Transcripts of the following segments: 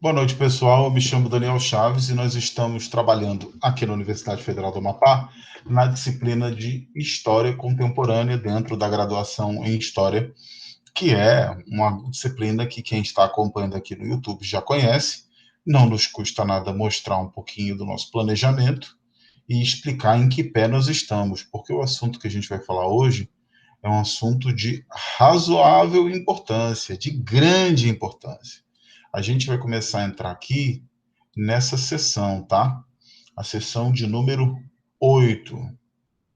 Boa noite, pessoal. Eu me chamo Daniel Chaves e nós estamos trabalhando aqui na Universidade Federal do Amapá na disciplina de História Contemporânea dentro da graduação em História, que é uma disciplina que quem está acompanhando aqui no YouTube já conhece. Não nos custa nada mostrar um pouquinho do nosso planejamento e explicar em que pé nós estamos, porque o assunto que a gente vai falar hoje é um assunto de razoável importância, de grande importância. A gente vai começar a entrar aqui nessa sessão, tá? A sessão de número 8,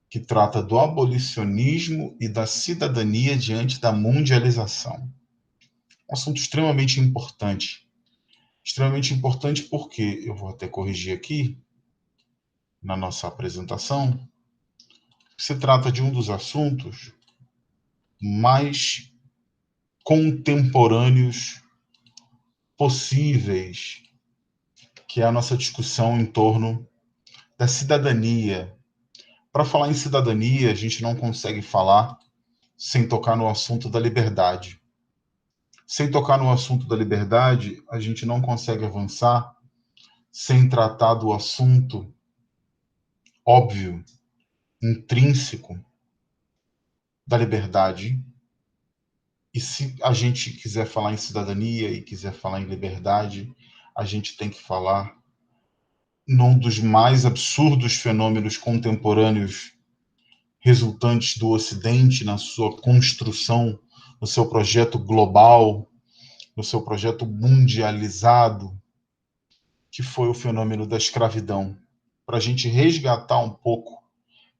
que trata do abolicionismo e da cidadania diante da mundialização. Um assunto extremamente importante. Extremamente importante porque, eu vou até corrigir aqui, na nossa apresentação, se trata de um dos assuntos mais contemporâneos possíveis, que é a nossa discussão em torno da cidadania. Para falar em cidadania, a gente não consegue falar sem tocar no assunto da liberdade. Sem tocar no assunto da liberdade, a gente não consegue avançar sem tratar do assunto óbvio, intrínseco da liberdade. E se a gente quiser falar em cidadania e quiser falar em liberdade, a gente tem que falar num dos mais absurdos fenômenos contemporâneos resultantes do Ocidente na sua construção, no seu projeto global, no seu projeto mundializado, que foi o fenômeno da escravidão, para a gente resgatar um pouco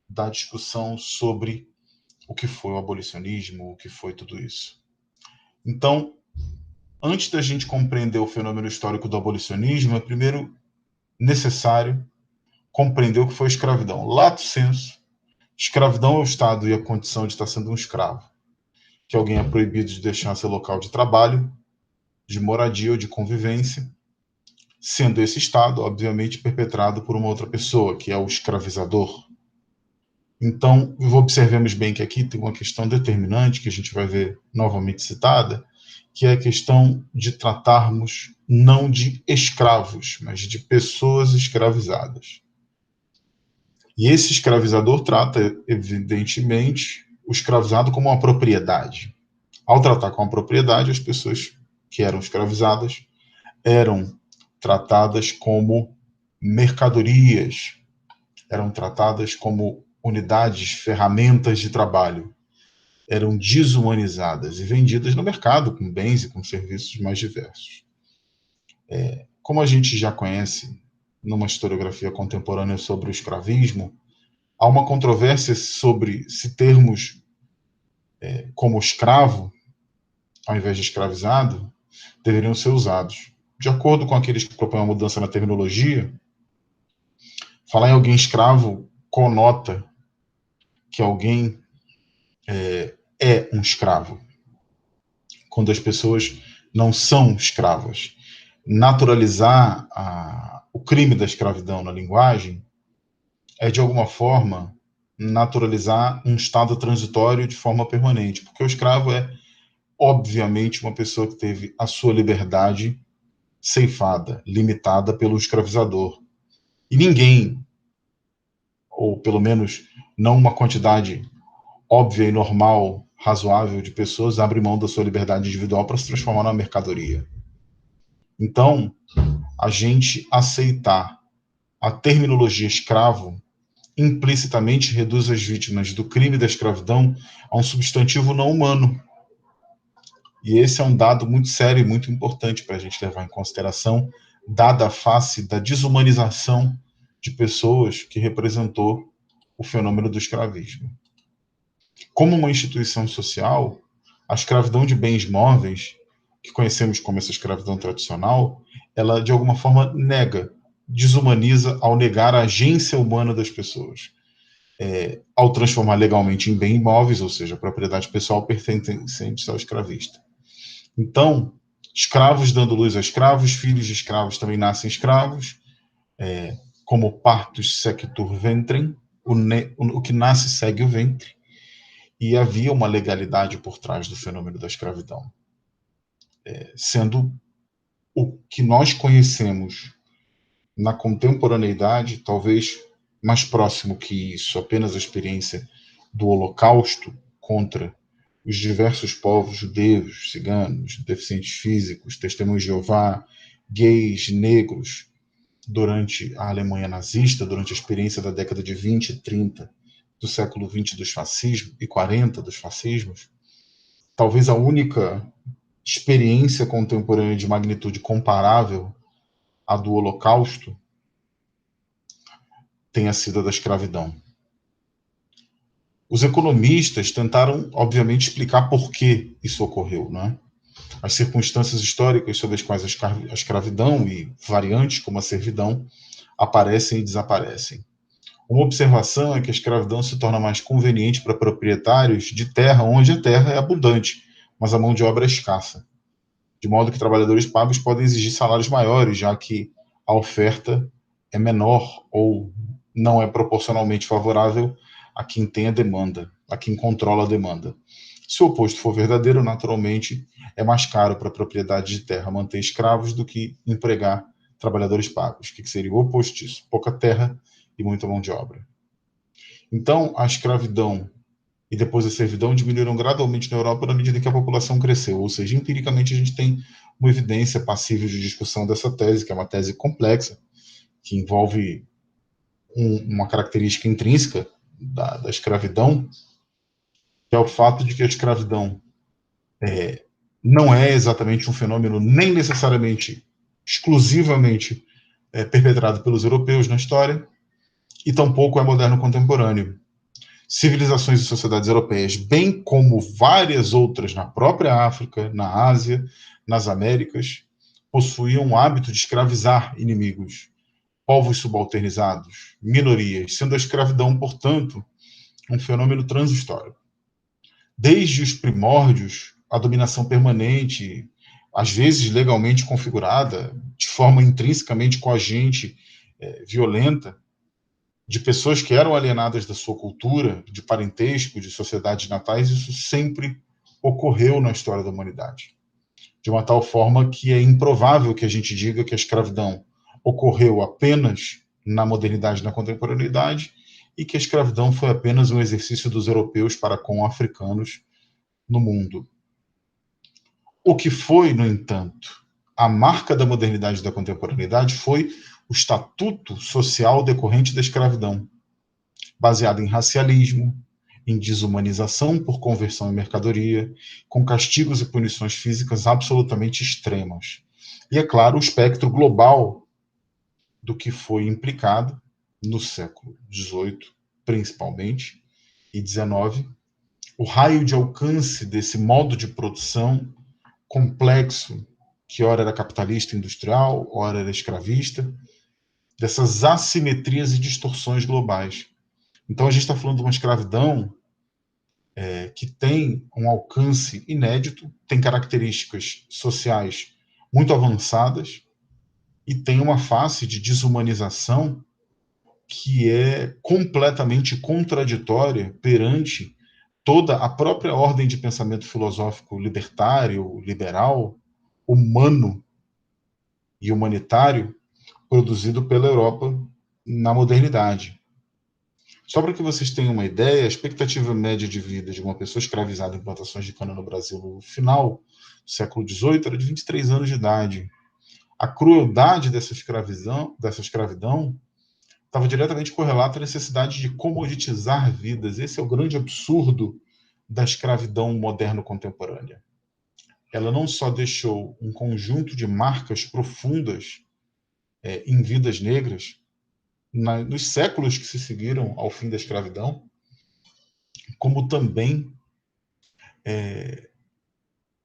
da discussão sobre o que foi o abolicionismo, o que foi tudo isso. Então, antes da gente compreender o fenômeno histórico do abolicionismo, é primeiro necessário compreender o que foi a escravidão. Lato sensu, escravidão é o estado e a condição de estar sendo um escravo, que alguém é proibido de deixar seu local de trabalho, de moradia ou de convivência, sendo esse estado, obviamente, perpetrado por uma outra pessoa, que é o escravizador. Então, observemos bem que aqui tem uma questão determinante, que a gente vai ver novamente citada, que é a questão de tratarmos não de escravos, mas de pessoas escravizadas. E esse escravizador trata, evidentemente, o escravizado como uma propriedade. Ao tratar como propriedade, as pessoas que eram escravizadas eram tratadas como mercadorias, eram tratadas como unidades, ferramentas de trabalho, eram desumanizadas e vendidas no mercado com bens e com serviços mais diversos. Como a gente já conhece numa historiografia contemporânea sobre o escravismo, há uma controvérsia sobre se termos como escravo, ao invés de escravizado, deveriam ser usados. De acordo com aqueles que propõem uma mudança na terminologia, falar em alguém escravo conota que alguém é um escravo, quando as pessoas não são escravas. Naturalizar o crime da escravidão na linguagem é, de alguma forma, naturalizar um estado transitório de forma permanente, porque o escravo é, obviamente, uma pessoa que teve a sua liberdade ceifada, limitada pelo escravizador. E ninguém, ou pelo menos não uma quantidade óbvia e normal, razoável de pessoas, abre mão da sua liberdade individual para se transformar numa mercadoria. Então, a gente aceitar a terminologia escravo implicitamente reduz as vítimas do crime da escravidão a um substantivo não humano. E esse é um dado muito sério e muito importante para a gente levar em consideração, dada a face da desumanização de pessoas que representou o fenômeno do escravismo. Como uma instituição social, a escravidão de bens móveis, que conhecemos como essa escravidão tradicional, ela de alguma forma nega, desumaniza ao negar a agência humana das pessoas. Ao transformar legalmente em bem imóveis, ou seja, propriedade pessoal pertencente ao escravista. Então, escravos dando luz a escravos, filhos de escravos também nascem escravos, como partus sequitur ventrem, o que nasce segue o ventre, e havia uma legalidade por trás do fenômeno da escravidão, sendo o que nós conhecemos na contemporaneidade, talvez mais próximo que isso, apenas a experiência do Holocausto contra os diversos povos judeus, ciganos, deficientes físicos, testemunhos de Jeová, gays, negros, durante a Alemanha nazista, durante a experiência da década de 20 e 30 do século 20 dos fascismos e 40 dos fascismos, talvez a única experiência contemporânea de magnitude comparável à do Holocausto tenha sido a da escravidão. Os economistas tentaram, obviamente, explicar por que isso ocorreu, né? As circunstâncias históricas sob as quais a escravidão e variantes como a servidão aparecem e desaparecem. Uma observação é que a escravidão se torna mais conveniente para proprietários de terra onde a terra é abundante, mas a mão de obra é escassa, de modo que trabalhadores pagos podem exigir salários maiores, já que a oferta é menor ou não é proporcionalmente favorável a quem tem a demanda, a quem controla a demanda. Se o oposto for verdadeiro, naturalmente, é mais caro para a propriedade de terra manter escravos do que empregar trabalhadores pagos, que seria o oposto disso, pouca terra e muita mão de obra. Então, a escravidão e depois a servidão diminuíram gradualmente na Europa na medida que a população cresceu, ou seja, empiricamente a gente tem uma evidência passível de discussão dessa tese, que é uma tese complexa, que envolve uma característica intrínseca da escravidão, que é o fato de que a escravidão não é exatamente um fenômeno nem necessariamente, exclusivamente perpetrado pelos europeus na história, e tampouco é moderno contemporâneo. Civilizações e sociedades europeias, bem como várias outras na própria África, na Ásia, nas Américas, possuíam o hábito de escravizar inimigos, povos subalternizados, minorias, sendo a escravidão, portanto, um fenômeno transhistórico. Desde os primórdios, a dominação permanente, às vezes legalmente configurada, de forma intrinsecamente coagente, violenta, de pessoas que eram alienadas da sua cultura, de parentesco, de sociedades natais, isso sempre ocorreu na história da humanidade. De uma tal forma que é improvável que a gente diga que a escravidão ocorreu apenas na modernidade, na contemporaneidade, e que a escravidão foi apenas um exercício dos europeus para com africanos no mundo. O que foi, no entanto, a marca da modernidade e da contemporaneidade foi o estatuto social decorrente da escravidão, baseado em racialismo, em desumanização por conversão em mercadoria, com castigos e punições físicas absolutamente extremas. E, é claro, o espectro global do que foi implicado no século XVIII, principalmente, e XIX, o raio de alcance desse modo de produção complexo, que ora era capitalista industrial, ora era escravista, dessas assimetrias e distorções globais. Então a gente está falando de uma escravidão que tem um alcance inédito, tem características sociais muito avançadas e tem uma face de desumanização que é completamente contraditória perante toda a própria ordem de pensamento filosófico libertário, liberal, humano e humanitário produzido pela Europa na modernidade. Só para que vocês tenham uma ideia, a expectativa média de vida de uma pessoa escravizada em plantações de cana no Brasil no final do século XVIII era de 23 anos de idade. A crueldade dessa escravidão estava diretamente correlata à necessidade de comoditizar vidas. Esse é o grande absurdo da escravidão moderno contemporânea. Ela não só deixou um conjunto de marcas profundas em vidas negras, nos séculos que se seguiram ao fim da escravidão, como também,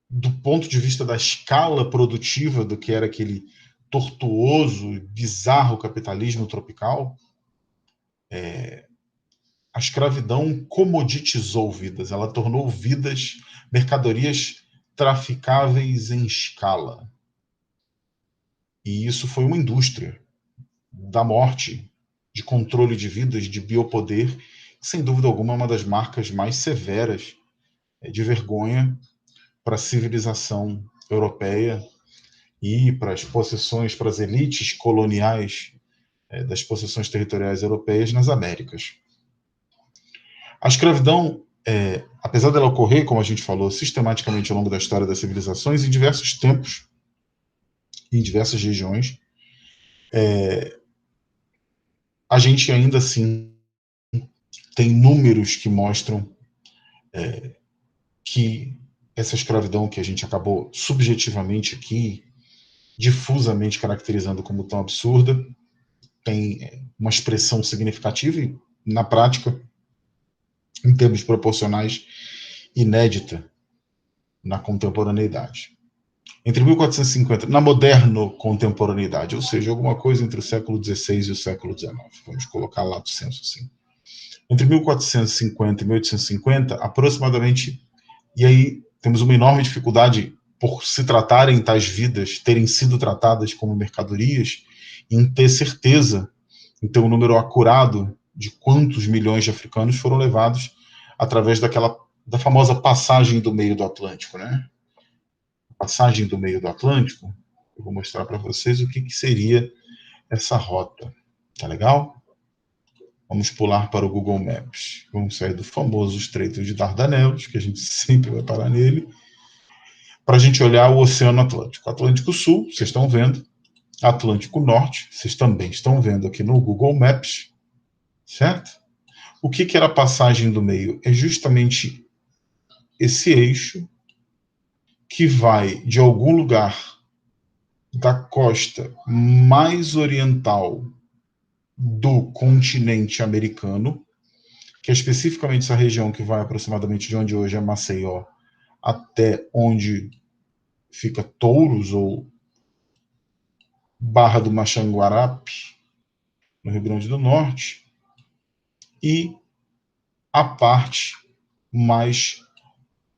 do ponto de vista da escala produtiva do que era aquele tortuoso, bizarro capitalismo tropical, a escravidão comoditizou vidas, ela tornou vidas mercadorias traficáveis em escala. E isso foi uma indústria da morte, de controle de vidas, de biopoder, que, sem dúvida alguma, é uma das marcas mais severas de vergonha para a civilização europeia e para as possessões, para as elites coloniais das possessões territoriais europeias nas Américas. A escravidão, apesar dela ocorrer, como a gente falou, sistematicamente ao longo da história das civilizações, em diversos tempos, em diversas regiões, a gente ainda assim tem números que mostram que essa escravidão que a gente acabou subjetivamente aqui, difusamente caracterizando como tão absurda, tem uma expressão significativa e, na prática, em termos proporcionais, inédita na contemporaneidade. Entre 1450, na moderna contemporaneidade, ou seja, alguma coisa entre o século XVI e o século XIX, vamos colocar lá do senso assim. Entre 1450 e 1850, aproximadamente, e aí temos uma enorme dificuldade por se tratarem tais vidas, terem sido tratadas como mercadorias, em ter certeza, em ter um número acurado de quantos milhões de africanos foram levados através da famosa passagem do meio do Atlântico, né? Passagem do meio do Atlântico, eu vou mostrar para vocês o que seria essa rota. Tá legal? Vamos pular para o Google Maps. Vamos sair do famoso Estreito de Dardanelos, que a gente sempre vai parar nele, para a gente olhar o Oceano Atlântico. Atlântico Sul, vocês estão vendo. Atlântico Norte, vocês também estão vendo aqui no Google Maps, certo? O que era a passagem do meio? É justamente esse eixo que vai de algum lugar da costa mais oriental do continente americano, que é especificamente essa região que vai aproximadamente de onde hoje é Maceió, até onde fica Touros ou Barra do Maxanguarape, no Rio Grande do Norte, e a parte mais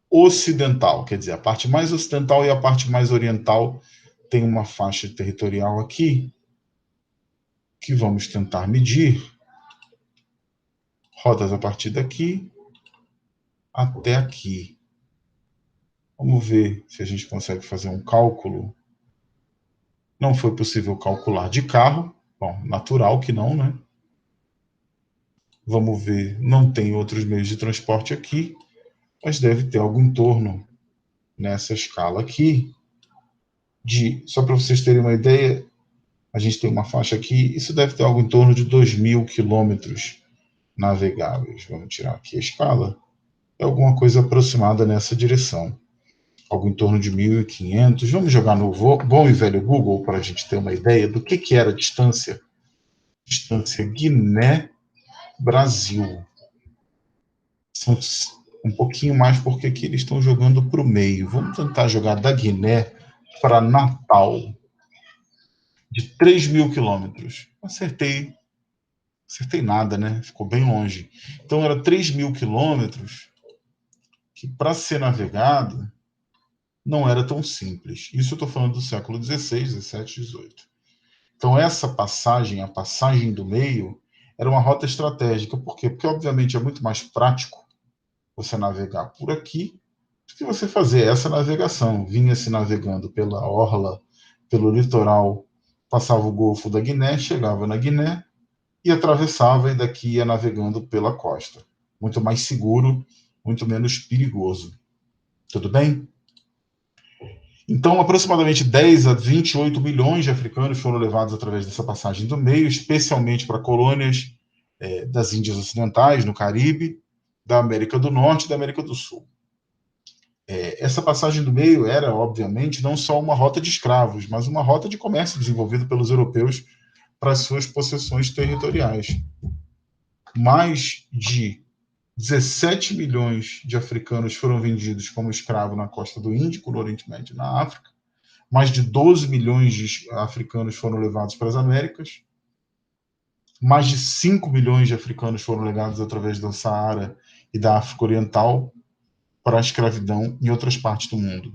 ocidental, quer dizer, a parte mais ocidental e a parte mais oriental tem uma faixa territorial aqui que vamos tentar medir rodas a partir daqui até aqui. Vamos ver se a gente consegue fazer um cálculo. Não foi possível calcular de carro. Bom, natural que não, né? Vamos ver, não tem outros meios de transporte aqui, mas deve ter algo em torno, nessa escala aqui, só para vocês terem uma ideia, a gente tem uma faixa aqui, isso deve ter algo em torno de 2.000 quilômetros navegáveis. Vamos tirar aqui a escala. É alguma coisa aproximada nessa direção. Algo em torno de 1.500. Vamos jogar no bom e velho Google para a gente ter uma ideia do que era a distância. Distância Guiné-Brasil. São um pouquinho mais porque aqui eles estão jogando para o meio. Vamos tentar jogar da Guiné para Natal. De 3.000 quilômetros. Acertei nada, né? Ficou bem longe. Então, era 3.000 quilômetros que, para ser navegado, não era tão simples. Isso eu estou falando do século XVI, XVII, XVIII. Então, essa passagem, a passagem do meio, era uma rota estratégica. Por quê? Porque, obviamente, é muito mais prático você navegar por aqui do que você fazer essa navegação. Vinha-se navegando pela orla, pelo litoral, passava o Golfo da Guiné, chegava na Guiné, e atravessava e daqui ia navegando pela costa. Muito mais seguro, muito menos perigoso. Tudo bem? Então, aproximadamente 10 a 28 milhões de africanos foram levados através dessa passagem do meio, especialmente para colônias das Índias Ocidentais, no Caribe, da América do Norte e da América do Sul. Essa passagem do meio era, obviamente, não só uma rota de escravos, mas uma rota de comércio desenvolvida pelos europeus para as suas possessões territoriais. Mais de 17 milhões de africanos foram vendidos como escravo na costa do Índico, no Oriente Médio e na África. Mais de 12 milhões de africanos foram levados para as Américas. Mais de 5 milhões de africanos foram levados através do Saara e da África Oriental para a escravidão em outras partes do mundo.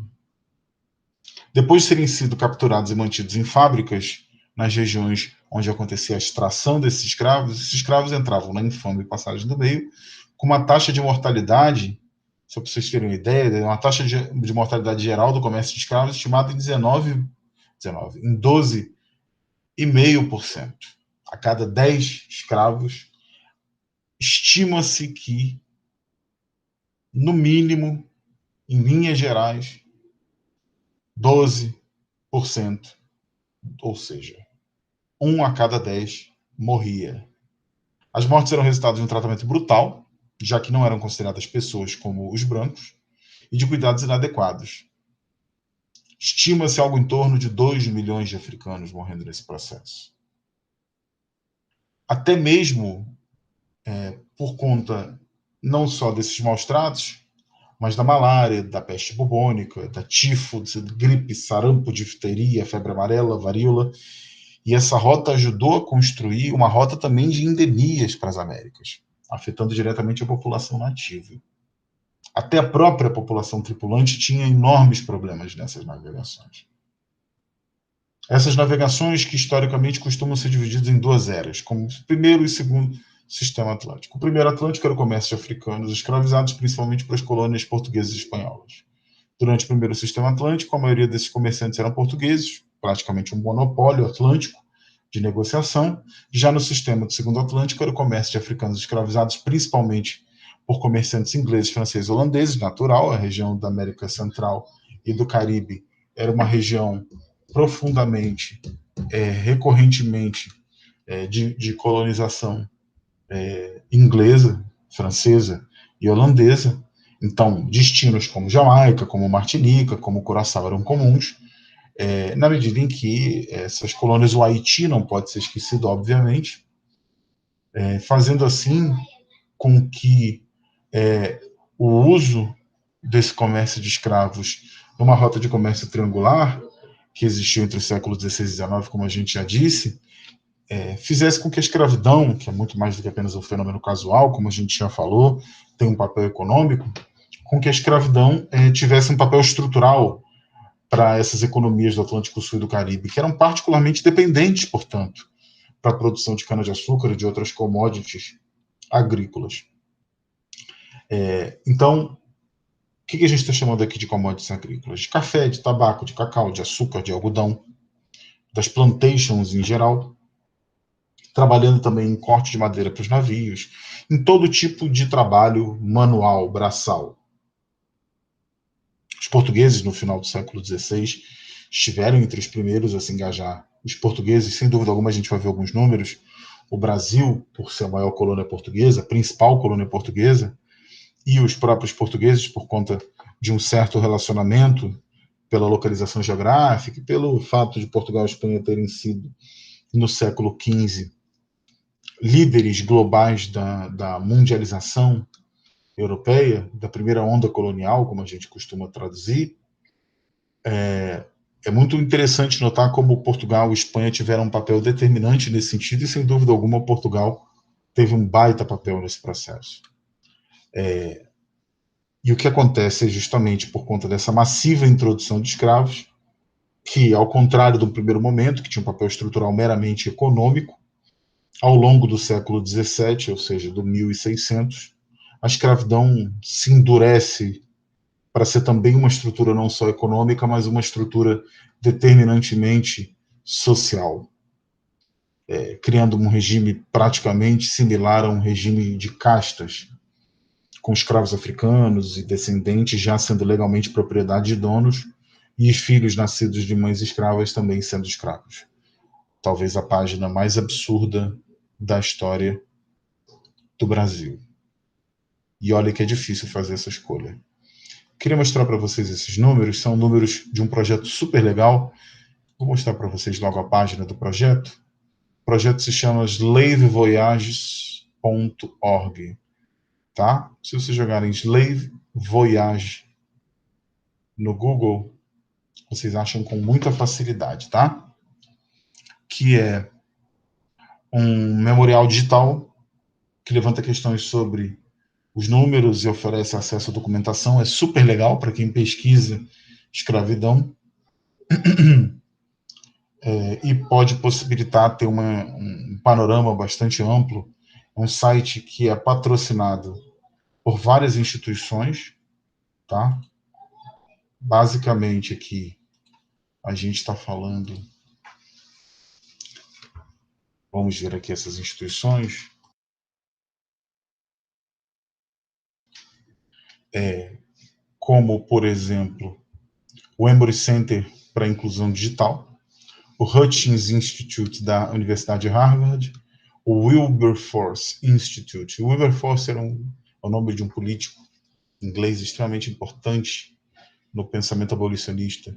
Depois de terem sido capturados e mantidos em fábricas, nas regiões onde acontecia a extração desses escravos, esses escravos entravam na infame passagem do meio, com uma taxa de mortalidade, só para vocês terem uma ideia, uma taxa de mortalidade geral do comércio de escravos estimada em XIX, em 12,5%. A cada 10 escravos, estima-se que, no mínimo, em linhas gerais, 12%, ou seja, 1 a cada 10 morria. As mortes eram resultado de um tratamento brutal, já que não eram consideradas pessoas como os brancos, e de cuidados inadequados. Estima-se algo em torno de 2 milhões de africanos morrendo nesse processo. Até mesmo por conta não só desses maus tratos, mas da malária, da peste bubônica, da tifo, gripe, sarampo, difteria, febre amarela, varíola. E essa rota ajudou a construir uma rota também de endemias para as Américas, afetando diretamente a população nativa. Até a própria população tripulante tinha enormes problemas nessas navegações. Essas navegações que historicamente costumam ser divididas em duas eras, como o primeiro e segundo sistema atlântico. O primeiro atlântico era o comércio de africanos, escravizados principalmente para as colônias portuguesas e espanholas. Durante o primeiro sistema atlântico, a maioria desses comerciantes eram portugueses, praticamente um monopólio atlântico de negociação. Já no sistema do segundo atlântico, era o comércio de africanos escravizados principalmente por comerciantes ingleses, franceses e holandeses, natural. A região da América Central e do Caribe era uma região profundamente, recorrentemente, de colonização inglesa, francesa e holandesa. Então, destinos como Jamaica, como Martinica, como Curaçao eram comuns, na medida em que essas colônias, o Haiti não pode ser esquecido, obviamente, fazendo assim com que o uso desse comércio de escravos numa rota de comércio triangular, que existiu entre os séculos XVI e XIX, como a gente já disse, fizesse com que a escravidão, que é muito mais do que apenas um fenômeno casual, como a gente já falou, tem um papel econômico, com que a escravidão tivesse um papel estrutural para essas economias do Atlântico Sul e do Caribe, que eram particularmente dependentes, portanto, para a produção de cana-de-açúcar e de outras commodities agrícolas. Então, o que a gente está chamando aqui de commodities agrícolas? De café, de tabaco, de cacau, de açúcar, de algodão, das plantations em geral, trabalhando também em corte de madeira para os navios, em todo tipo de trabalho manual, braçal. Os portugueses, no final do século XVI, estiveram entre os primeiros a se engajar. Os portugueses, sem dúvida alguma, a gente vai ver alguns números. O Brasil, por ser a maior colônia portuguesa, a principal colônia portuguesa, e os próprios portugueses, por conta de um certo relacionamento, pela localização geográfica e pelo fato de Portugal e Espanha terem sido, no século XV, líderes globais da mundialização europeia, da primeira onda colonial, como a gente costuma traduzir, é muito interessante notar como Portugal e Espanha tiveram um papel determinante nesse sentido, e sem dúvida alguma Portugal teve um baita papel nesse processo. E o que acontece é justamente por conta dessa massiva introdução de escravos, que, ao contrário do primeiro momento, que tinha um papel estrutural meramente econômico, ao longo do século XVII, ou seja, do 1600, a escravidão se endurece para ser também uma estrutura não só econômica, mas uma estrutura determinantemente social, criando um regime praticamente similar a um regime de castas, com escravos africanos e descendentes já sendo legalmente propriedade de donos, e filhos nascidos de mães escravas também sendo escravos. Talvez a página mais absurda da história do Brasil. E olha que é difícil fazer essa escolha. Queria mostrar para vocês esses números, são números de um projeto super legal. Vou mostrar para vocês logo a página do projeto. O projeto se chama slavevoyages.org, tá? Se vocês jogarem Slave Voyage no Google, vocês acham com muita facilidade, tá? Que é um memorial digital que levanta questões sobre os números e oferece acesso à documentação. É super legal para quem pesquisa escravidão e pode possibilitar ter um panorama bastante amplo. É um site que é patrocinado por várias instituições, tá? Basicamente aqui a gente está falando, vamos ver aqui essas instituições, como, por exemplo, o Emory Center para a Inclusão Digital, o Hutchins Institute da Universidade de Harvard, o Wilberforce Institute. O Wilberforce é o nome de um político inglês extremamente importante no pensamento abolicionista.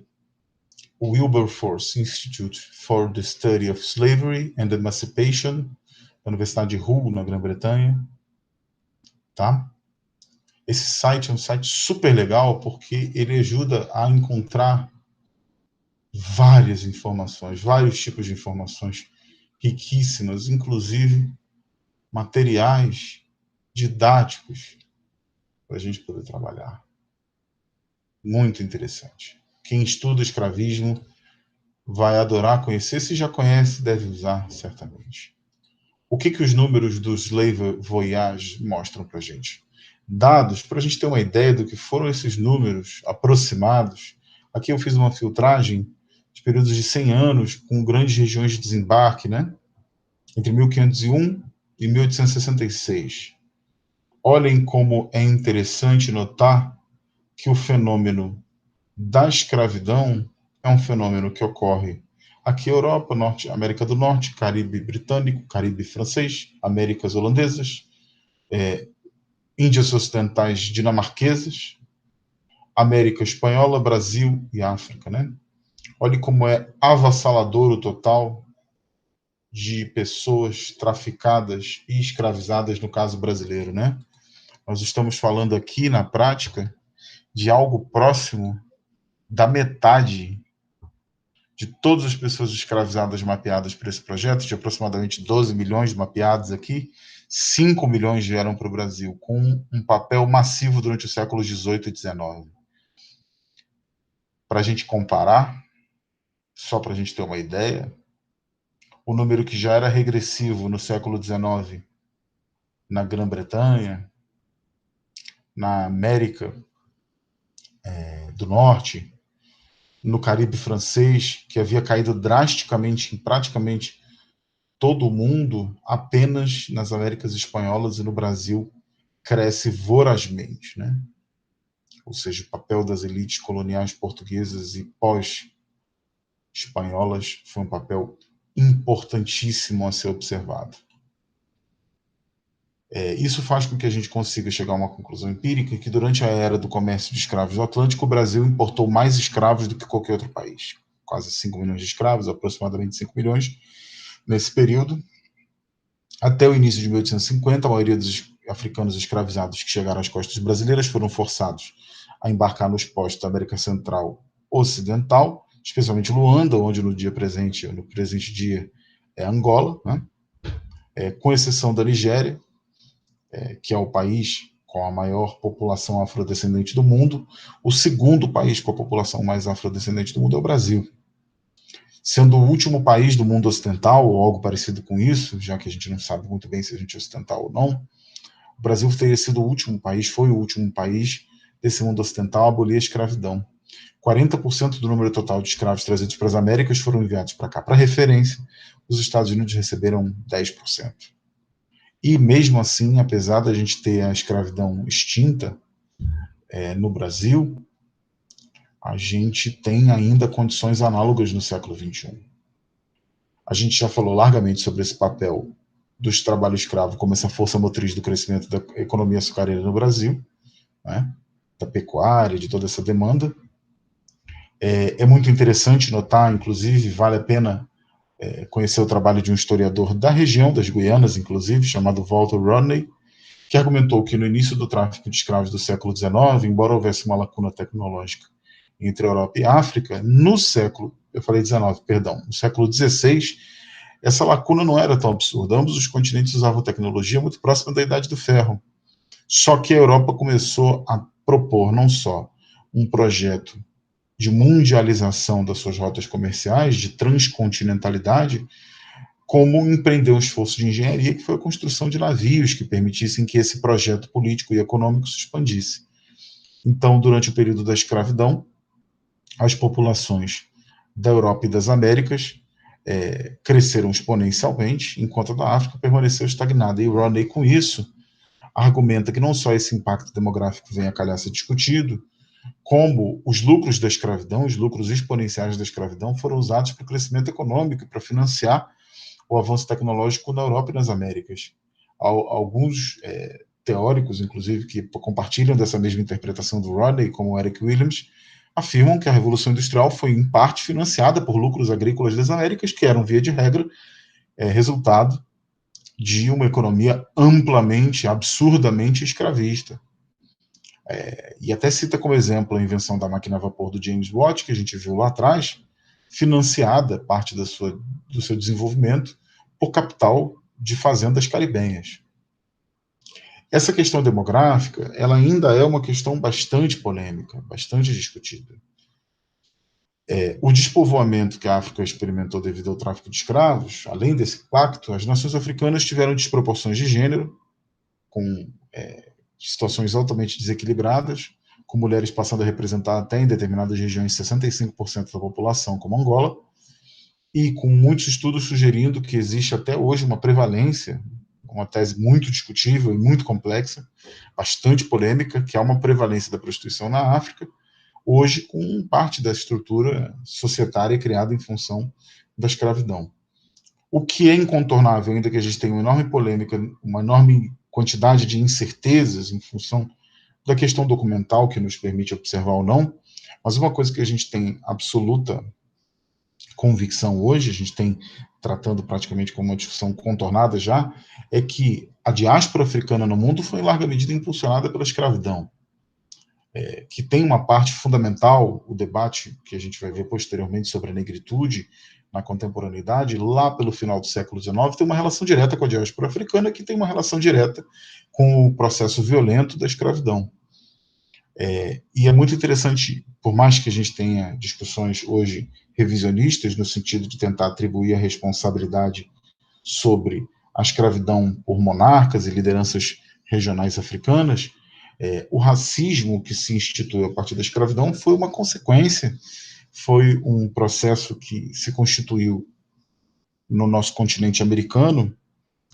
O Wilberforce Institute for the Study of Slavery and Emancipation, da Universidade de Hull, na Grã-Bretanha. Tá? Esse site é um site super legal porque ele ajuda a encontrar várias informações, vários tipos de informações riquíssimas, inclusive materiais didáticos para a gente poder trabalhar. Muito interessante. Quem estuda escravismo vai adorar conhecer. Se já conhece, deve usar certamente. O que os números do Slave Voyage mostram para a gente? Dados, para a gente ter uma ideia do que foram esses números aproximados. Aqui eu fiz uma filtragem de períodos de 100 anos com grandes regiões de desembarque, né? Entre 1501 e 1866. Olhem como é interessante notar que o fenômeno da escravidão é um fenômeno que ocorre aqui na Europa, América do Norte, Caribe britânico, Caribe francês, Américas holandesas, Índias ocidentais dinamarquesas, América espanhola, Brasil e África, né? Olhe como é avassalador o total de pessoas traficadas e escravizadas no caso brasileiro, né? Nós estamos falando aqui, na prática, de algo próximo da metade de todas as pessoas escravizadas mapeadas por esse projeto, de aproximadamente 12 milhões mapeados aqui, 5 milhões vieram para o Brasil, com um papel massivo durante os séculos XVIII e XIX. Para a gente comparar, só para a gente ter uma ideia, o número que já era regressivo no século XIX na Grã-Bretanha, na América do Norte, no Caribe francês, que havia caído drasticamente em praticamente todo o mundo, apenas nas Américas espanholas e no Brasil cresce vorazmente, né? Ou seja, o papel das elites coloniais portuguesas e pós-espanholas foi um papel importantíssimo a ser observado. Isso faz com que a gente consiga chegar a uma conclusão empírica que durante a era do comércio de escravos do Atlântico, o Brasil importou mais escravos do que qualquer outro país. Quase 5 milhões de escravos, aproximadamente 5 milhões, nesse período. Até o início de 1850, a maioria dos africanos escravizados que chegaram às costas brasileiras foram forçados a embarcar nos postos da América Central Ocidental, especialmente Luanda, onde no presente dia é Angola, né? Com exceção da Nigéria, que é o país com a maior população afrodescendente do mundo. O segundo país com a população mais afrodescendente do mundo é o Brasil. Sendo o último país do mundo ocidental, ou algo parecido com isso, já que a gente não sabe muito bem se a gente é ocidental ou não, o Brasil teria sido o último país, foi o último país desse mundo ocidental a abolir a escravidão. 40% do número total de escravos trazidos para as Américas foram enviados para cá. Para referência, os Estados Unidos receberam 10%. E mesmo assim, apesar da gente ter a escravidão extinta no Brasil, a gente tem ainda condições análogas no século XXI. A gente já falou largamente sobre esse papel dos trabalhos escravos como essa força motriz do crescimento da economia açucareira no Brasil, né? Da pecuária, de toda essa demanda. É muito interessante notar, inclusive, vale a pena conhecer o trabalho de um historiador da região, das Guianas, inclusive, chamado Walter Rodney, que argumentou que no início do tráfico de escravos do século XIX, embora houvesse uma lacuna tecnológica entre a Europa e a África, no século XVI, essa lacuna não era tão absurda. Ambos os continentes usavam tecnologia muito próxima da Idade do Ferro. Só que a Europa começou a propor não só um projeto de mundialização das suas rotas comerciais, de transcontinentalidade, como empreendeu um esforço de engenharia, que foi a construção de navios que permitissem que esse projeto político e econômico se expandisse. Então, durante o período da escravidão, as populações da Europa e das Américas cresceram exponencialmente, enquanto a da África permaneceu estagnada. E Rodney, com isso, argumenta que não só esse impacto demográfico vem a calhar ser discutido, como os lucros da escravidão, os lucros exponenciais da escravidão, foram usados para o crescimento econômico, para financiar o avanço tecnológico na Europa e nas Américas. Alguns teóricos, inclusive, que compartilham dessa mesma interpretação do Rodney, como Eric Williams, afirmam que a Revolução Industrial foi, em parte, financiada por lucros agrícolas das Américas, que eram, via de regra, resultado de uma economia amplamente, absurdamente escravista. E até cita como exemplo a invenção da máquina a vapor do James Watt, que a gente viu lá atrás, financiada, parte do seu desenvolvimento, por capital de fazendas caribenhas. Essa questão demográfica, ela ainda é uma questão bastante polêmica, bastante discutida. O despovoamento que a África experimentou devido ao tráfico de escravos, além desse impacto, as nações africanas tiveram desproporções de gênero, com situações altamente desequilibradas, com mulheres passando a representar até em determinadas regiões 65% da população, como Angola, e com muitos estudos sugerindo que existe até hoje uma prevalência, uma tese muito discutível e muito complexa, bastante polêmica, que há uma prevalência da prostituição na África, hoje com parte da estrutura societária criada em função da escravidão. O que é incontornável, ainda que a gente tenha uma enorme polêmica, uma enorme quantidade de incertezas em função da questão documental que nos permite observar ou não, mas uma coisa que a gente tem absoluta convicção hoje, a gente tem tratando praticamente como uma discussão contornada já, é que a diáspora africana no mundo foi em larga medida impulsionada pela escravidão, que tem uma parte fundamental, o debate que a gente vai ver posteriormente sobre a negritude na contemporaneidade, lá pelo final do século XIX, tem uma relação direta com a diáspora africana, que tem uma relação direta com o processo violento da escravidão. E é muito interessante, por mais que a gente tenha discussões hoje revisionistas, no sentido de tentar atribuir a responsabilidade sobre a escravidão por monarcas e lideranças regionais africanas, o racismo que se instituiu a partir da escravidão foi uma consequência, foi um processo que se constituiu no nosso continente americano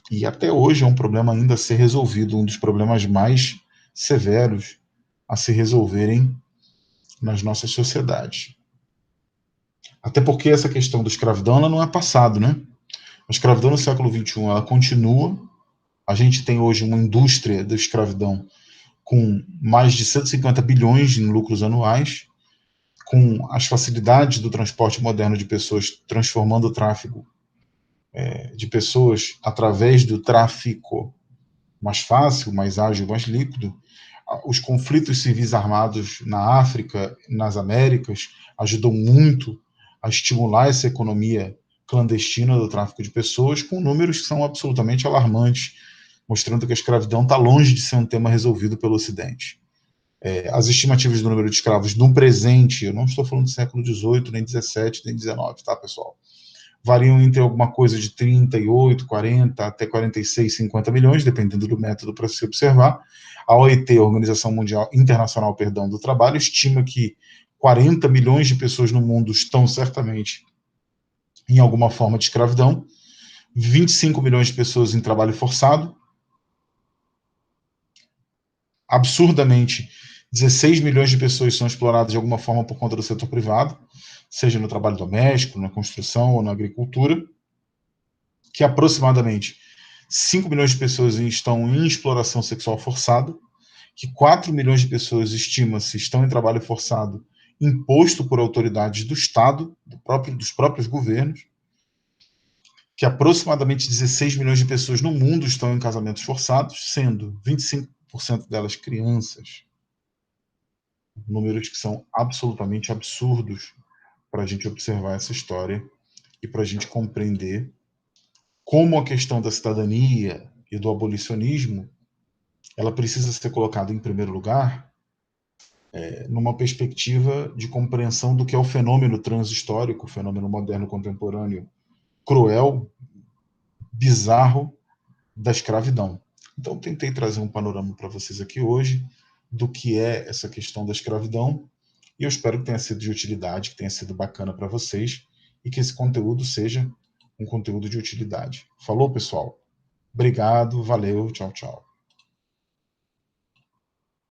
e até hoje é um problema ainda a ser resolvido, um dos problemas mais severos a se resolverem nas nossas sociedades. Até porque essa questão da escravidão ela não é passado, né? A escravidão no século XXI ela continua. A gente tem hoje uma indústria da escravidão com mais de 150 bilhões em lucros anuais, com as facilidades do transporte moderno de pessoas, transformando o tráfego de pessoas através do tráfico mais fácil, mais ágil, mais líquido. Os conflitos civis armados na África, nas Américas, ajudam muito a estimular essa economia clandestina do tráfico de pessoas, com números que são absolutamente alarmantes, mostrando que a escravidão está longe de ser um tema resolvido pelo Ocidente. As estimativas do número de escravos no presente, eu não estou falando do século XVIII, nem XVII, nem XIX, tá, pessoal? Variam entre alguma coisa de 38, 40, até 46, 50 milhões, dependendo do método para se observar. A OIT, a Organização Mundial Internacional do Trabalho, estima que 40 milhões de pessoas no mundo estão certamente em alguma forma de escravidão, 25 milhões de pessoas em trabalho forçado, absurdamente 16 milhões de pessoas são exploradas de alguma forma por conta do setor privado, seja no trabalho doméstico, na construção ou na agricultura, que aproximadamente 5 milhões de pessoas estão em exploração sexual forçada, que 4 milhões de pessoas, estima-se, estão em trabalho forçado imposto por autoridades do Estado, dos próprios governos, que aproximadamente 16 milhões de pessoas no mundo estão em casamentos forçados, sendo 25% delas crianças. Números que são absolutamente absurdos para a gente observar essa história e para a gente compreender como a questão da cidadania e do abolicionismo ela precisa ser colocada em primeiro lugar numa perspectiva de compreensão do que é o fenômeno transhistórico, o fenômeno moderno contemporâneo cruel, bizarro da escravidão. Então, tentei trazer um panorama para vocês aqui hoje do que é essa questão da escravidão E eu espero que tenha sido de utilidade, que tenha sido bacana para vocês e que esse conteúdo seja um conteúdo de utilidade. Falou, pessoal? Obrigado, valeu, tchau, tchau.